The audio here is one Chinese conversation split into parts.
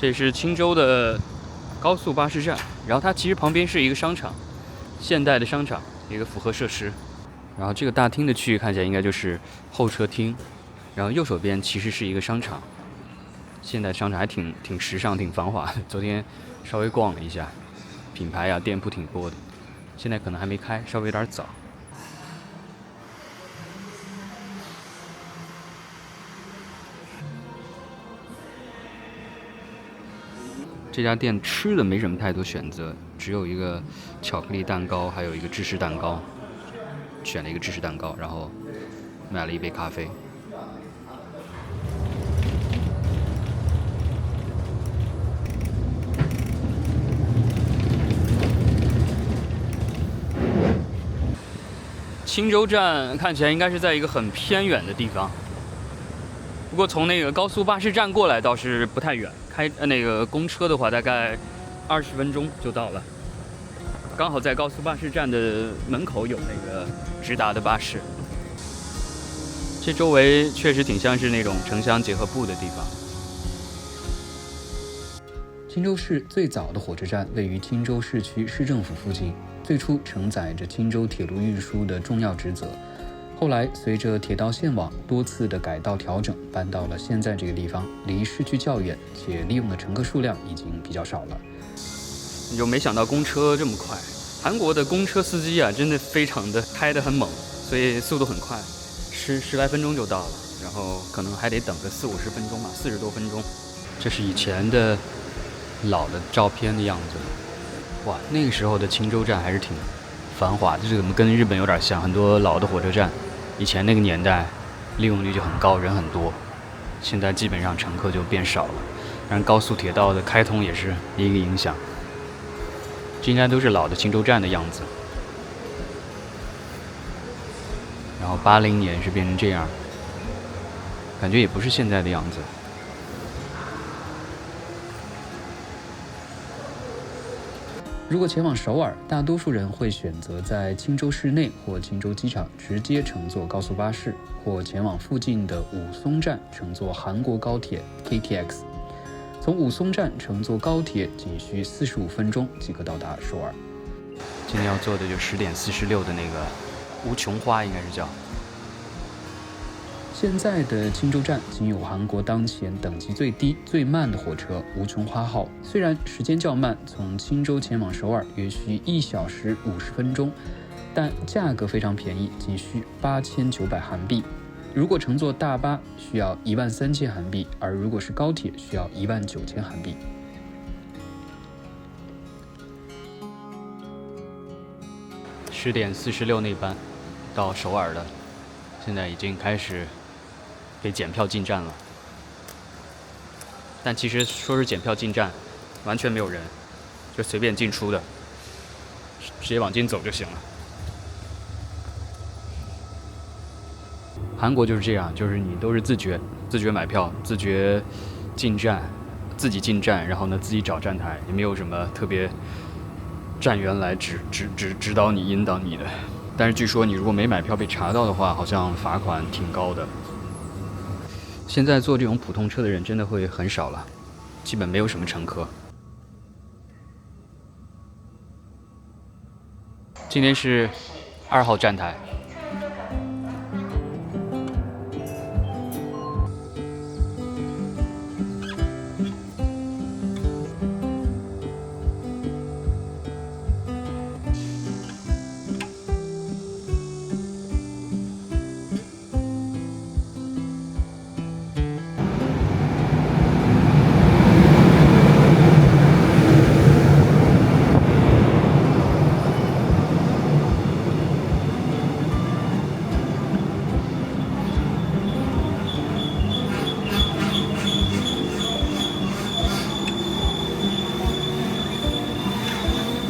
这是青州的高速巴士站，然后它其实旁边是一个商场，现代的商场，一个复合设施。然后这个大厅的区域看起来应该就是候车厅，然后右手边其实是一个商场，现代商场还挺时尚、挺繁华的。昨天稍微逛了一下，品牌啊、店铺挺多的，现在可能还没开，稍微有点早。这家店吃的没什么太多选择，只有一个巧克力蛋糕，还有一个芝士蛋糕。选了一个芝士蛋糕，然后买了一杯咖啡。青州站看起来应该是在一个很偏远的地方，不过从那个高速巴士站过来倒是不太远，那个公车的话大概20分钟就到了。刚好在高速巴士站的门口有那个直达的巴士。这周围确实挺像是那种城乡结合部的地方。青州市最早的火车站位于青州市区市政府附近，最初承载着青州铁路运输的重要职责。后来随着铁道线网多次的改道调整，搬到了现在这个地方，离市区较远，且利用的乘客数量已经比较少了。你就没想到公车这么快，韩国的公车司机啊，真的非常的开得很猛，所以速度很快，十来分钟就到了，然后可能还得等个40-50分钟吧，40多分钟。这是以前的老的照片的样子，哇，那个时候的青州站还是挺繁华的，这怎么跟日本有点像？很多老的火车站，以前那个年代利用率就很高，人很多，现在基本上乘客就变少了。当然，高速铁道的开通也是一个影响。这应该都是老的青州站的样子。然后80年是变成这样，感觉也不是现在的样子。如果前往首尔，大多数人会选择在青州市内或青州机场直接乘坐高速巴士，或前往附近的武松站乘坐韩国高铁 KTX。从武松站乘坐高铁仅需45分钟即可到达首尔。今天要坐的就10点46的那个乌琼花，应该是叫。现在的青州站仅有韩国当前等级最低、最慢的火车吴琼花号，虽然时间较慢，从青州前往首尔约需1小时50分钟，但价格非常便宜，仅需8900韩币。如果乘坐大巴需要13000韩币，而如果是高铁需要19000韩币。10点46那班到首尔的，现在已经开始给检票进站了。但其实说是检票进站，完全没有人，就随便进出的，直接往进走就行了。韩国就是这样，就是你都是自觉买票，自觉进站，自己进站，然后呢自己找站台，也没有什么特别站员来指导你、引导你的。但是据说你如果没买票被查到的话，好像罚款挺高的。现在坐这种普通车的人真的会很少了，基本没有什么乘客。今天是2号站台。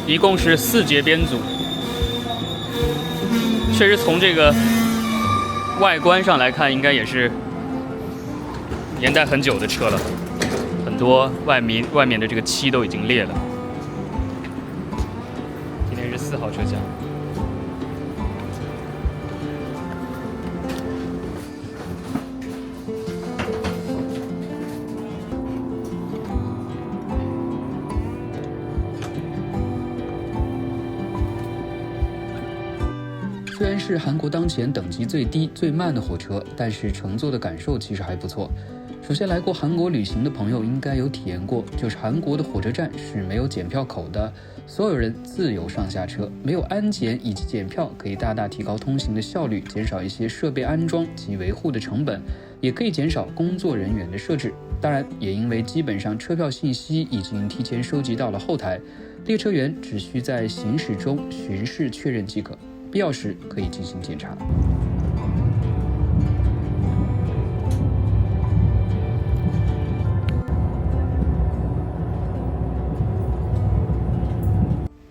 一共是4节编组，确实从这个外观上来看，应该也是年代很久的车了，很多外面的这个漆都已经裂了。今天是4号车厢。虽然是韩国当前等级最低、最慢的火车，但是乘坐的感受其实还不错。首先来过韩国旅行的朋友应该有体验过，就是韩国的火车站是没有检票口的，所有人自由上下车，没有安检以及检票，可以大大提高通行的效率，减少一些设备安装及维护的成本，也可以减少工作人员的设置。当然，也因为基本上车票信息已经提前收集到了后台，列车员只需在行驶中巡视确认即可，必要时可以进行检查。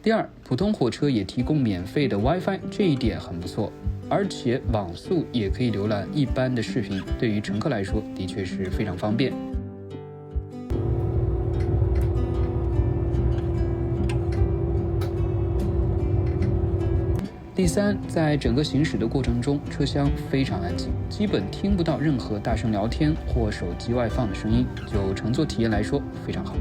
第二，普通火车也提供免费的 WiFi， 这一点很不错，而且网速也可以浏览一般的视频，对于乘客来说的确是非常方便。第三，在整个行驶的过程中，车厢非常安静，基本听不到任何大声聊天或手机外放的声音，就乘坐体验来说非常好。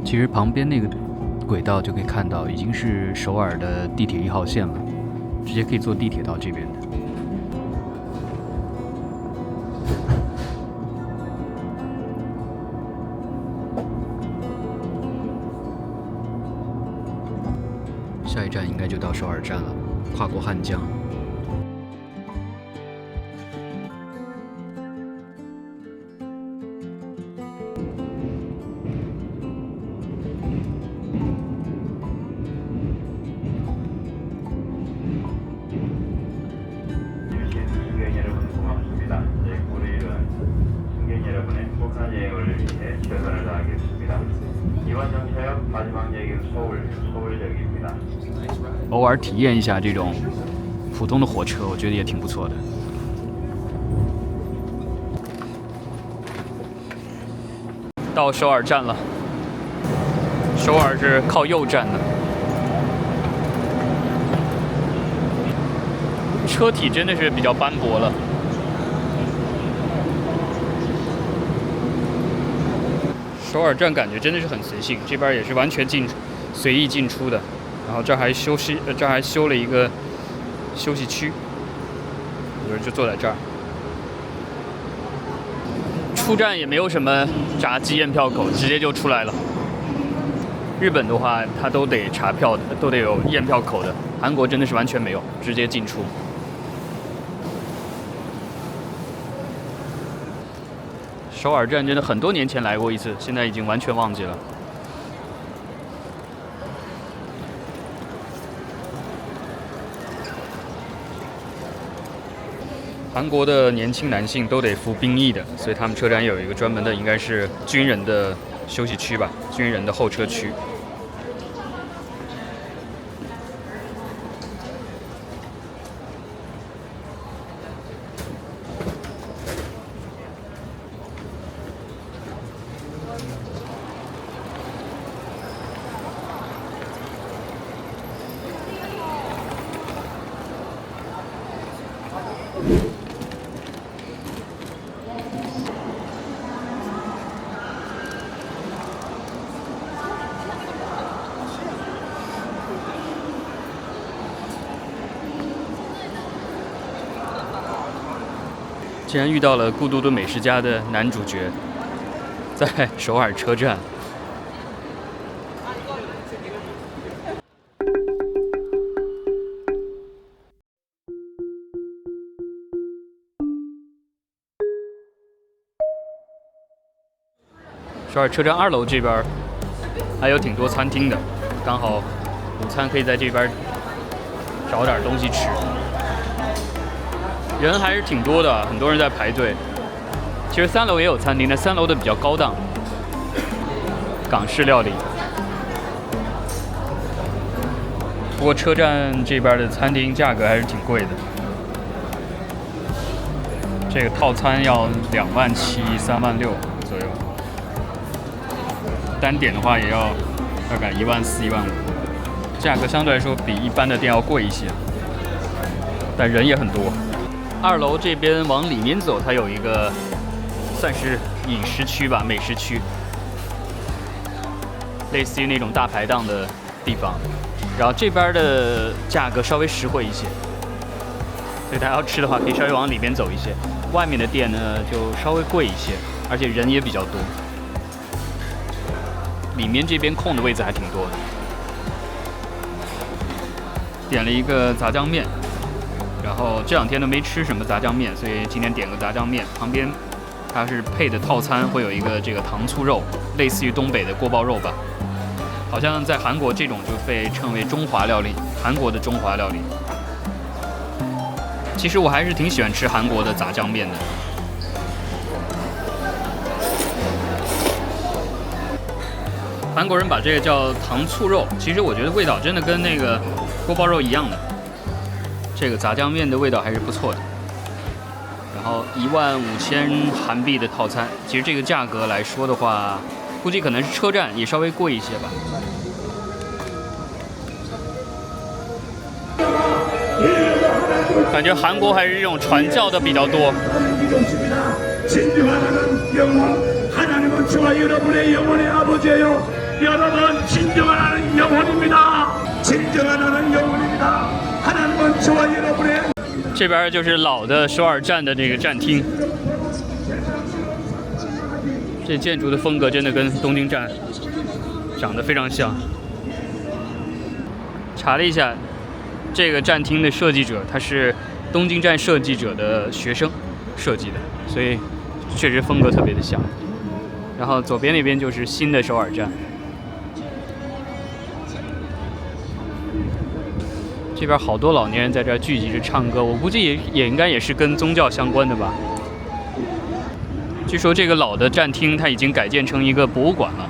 其实旁边那个轨道就可以看到，已经是首尔的地铁1号线了，直接可以坐地铁到这边的。下一站应该就到首尔站了，跨过汉江。偶尔体验一下这种普通的火车，我觉得也挺不错的。到首尔站了，首尔是靠右站的，车体真的是比较斑驳了。首尔站感觉真的是很随性，这边也是完全随意进出的。然后这儿还修了一个休息区，有人就坐在这儿。出站也没有什么闸机验票口，直接就出来了。日本的话，它都得查票的，都得有验票口的。韩国真的是完全没有，直接进出。首尔站真的很多年前来过一次，现在已经完全忘记了。韩国的年轻男性都得服兵役的，所以他们车站有一个专门的，应该是军人的休息区吧，军人的候车区。竟然遇到了《孤独的美食家》的男主角，在首尔车站。首尔车站2楼这边还有挺多餐厅的，刚好午餐可以在这边找点东西吃。人还是挺多的，很多人在排队。其实3楼也有餐厅，但3楼的比较高档，港式料理。不过车站这边的餐厅价格还是挺贵的，这个套餐要2.7万、3.6万左右，单点的话也要大概1.4万、1.5万，价格相对来说比一般的店要贵一些，但人也很多。2楼这边往里面走，它有一个算是饮食区吧，美食区，类似于那种大排档的地方。然后这边的价格稍微实惠一些，所以大家要吃的话可以稍微往里面走一些。外面的店呢就稍微贵一些，而且人也比较多。里面这边空的位置还挺多的。点了一个炸酱面，然后这2天都没吃什么炸酱面，所以今天点个炸酱面。旁边它是配的套餐，会有一个这个糖醋肉，类似于东北的锅包肉吧。好像在韩国这种就被称为中华料理，韩国的中华料理。其实我还是挺喜欢吃韩国的炸酱面的。韩国人把这个叫糖醋肉，其实我觉得味道真的跟那个锅包肉一样的。这个炸酱面的味道还是不错的。然后15000韩币的套餐，其实这个价格来说的话，估计可能是车站也稍微贵一些吧。感觉韩国还是这种传教的比较多。这边就是老的首尔站的这个站厅，这建筑的风格真的跟东京站长得非常像。查了一下，这个站厅的设计者他是东京站设计者的学生设计的，所以确实风格特别的像。然后左边那边就是新的首尔站，这边好多老年人在这儿聚集着唱歌，我估计也应该也是跟宗教相关的吧。据说这个老的站厅它已经改建成一个博物馆了。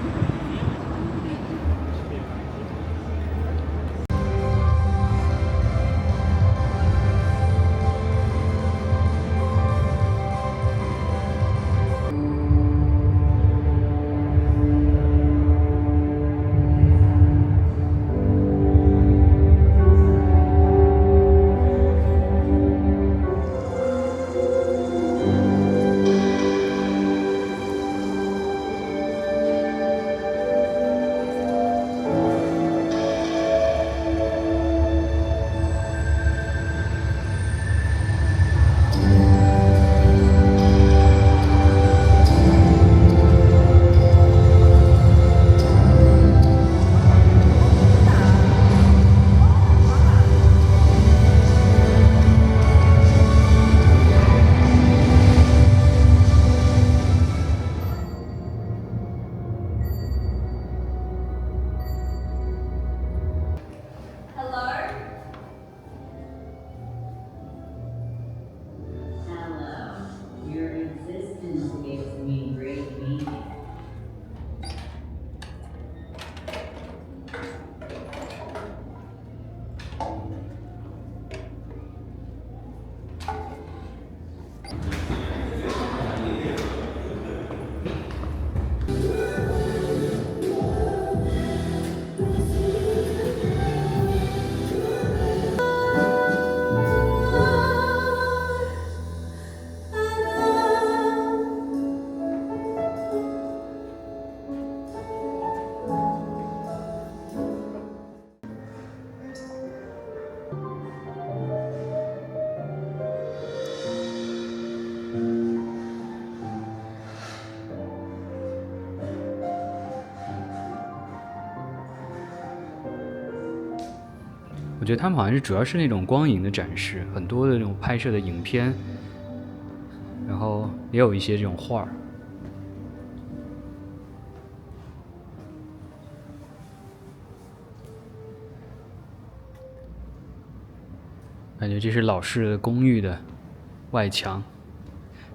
我觉得他们好像是主要是那种光影的展示，很多的那种拍摄的影片，然后也有一些这种画儿。感觉这是老式的公寓的外墙，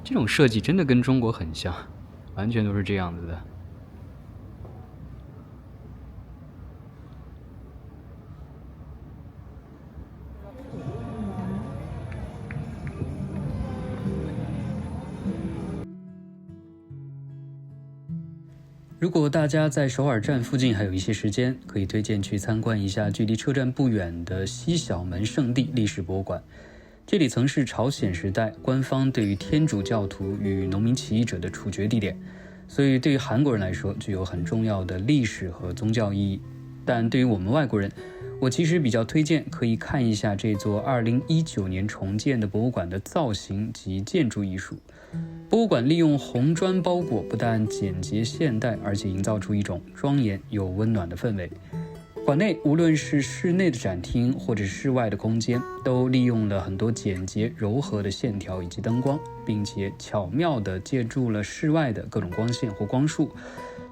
这种设计真的跟中国很像，完全都是这样子的。如果大家在首尔站附近还有一些时间，可以推荐去参观一下距离车站不远的西小门圣地历史博物馆。这里曾是朝鲜时代官方对于天主教徒与农民起义者的处决地点，所以对于韩国人来说具有很重要的历史和宗教意义。但对于我们外国人，我其实比较推荐可以看一下这座2019年重建的博物馆的造型及建筑艺术。博物馆利用红砖包裹，不但简洁现代，而且营造出一种庄严又温暖的氛围。馆内无论是室内的展厅或者室外的空间，都利用了很多简洁柔和的线条以及灯光，并且巧妙地借助了室外的各种光线或光束，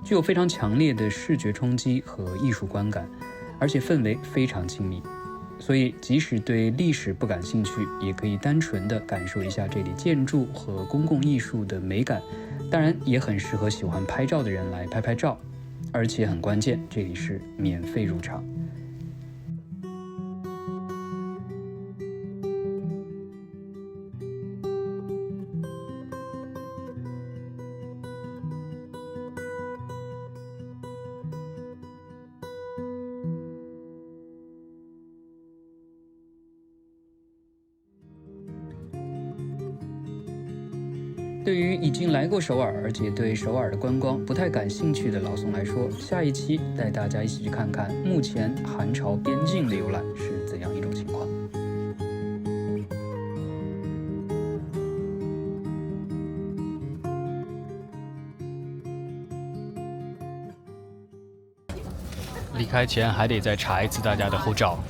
具有非常强烈的视觉冲击和艺术观感，而且氛围非常亲密。所以即使对历史不感兴趣，也可以单纯地感受一下这里建筑和公共艺术的美感。当然也很适合喜欢拍照的人来拍拍照，而且很关键，这里是免费入场。对于已经来过首尔，而且对首尔的观光不太感兴趣的老宋来说，下一期带大家一起去看看目前韩朝边境的游览是怎样一种情况。离开前还得再查一次大家的护照。